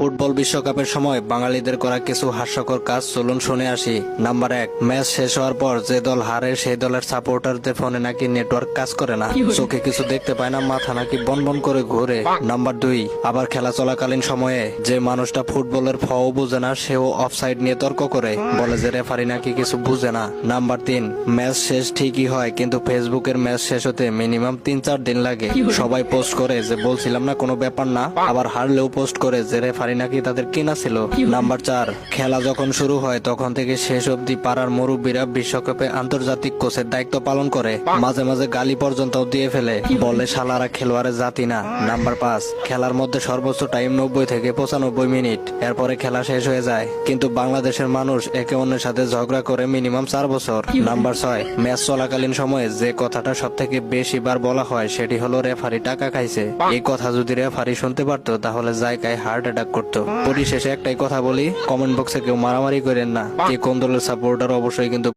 Football বিশ্বকাপের সময় বাঙালিদের করা কিছু হাস্যকর কাজ চলুন শুনে আসি। নাম্বার 1, ম্যাচ শেষ হওয়ার পর যে দল হারে সেই দলের সাপোর্টারদের ফোনে নাকি নেটওয়ার্ক কাজ করে না, চোখে কিছু দেখতে পায় না, মাথা নাকি বনবন করে ঘুরে। নাম্বার 2, আবার খেলা চলাকালীন সময়ে যে মানুষটা ফুটবলের ফও বুঝে না সেও অফসাইড নিয়ে তর্ক করে, বলে যে রেফারি নাকি কিছু বুঝে না। নাম্বার 3, ম্যাচ শেষ ঠিকই হয় কিন্তু ফেসবুকের ম্যাচ শেষ হতে মিনিমাম 3-4 দিন লাগে। সবাই পোস্ট করে যে বলছিলাম না কোনো ব্যাপার না, আবার হারলেও পোস্ট করে যে রেফারি নাকি তাদের কিনা ছিল। নাম্বার 4, খেলা যখন শুরু হয় তখন থেকে শেষ অবধি পাড়ার মুরব্বীরা বিশ্বকাপে আন্তর্জাতিক কোচের দায়িত্ব পালন করে, মাঝে মাঝে গালি পর্যন্ত দিয়ে ফেলে, বলে শালারা খেলোয়াড়ের জাতি না। নাম্বার 5, খেলার মধ্যে সর্বোচ্চ টাইম 90 থেকে 95 মিনিট, এরপরে খেলা শেষ হয়ে যায় কিন্তু বাংলাদেশের মানুষ একে অন্যের সাথে ঝগড়া করে মিনিমাম 4 বছর। নাম্বার 6, ম্যাচ চলাকালীন সময়ে যে কথাটা সব থেকে বেশি বার বলা হয় সেটি হলো রেফারি টাকা খাইছে। এই কথা যদি রেফারি শুনতে পারতো তাহলে জায়গায় হার্ট অ্যাটাক করতো। পরিশেষে একটাই কথা বলি, কমেন্ট বক্সে কেউ মারামারি করেন না, কে কোন দলের সাপোর্টার অবশ্যই কিন্তু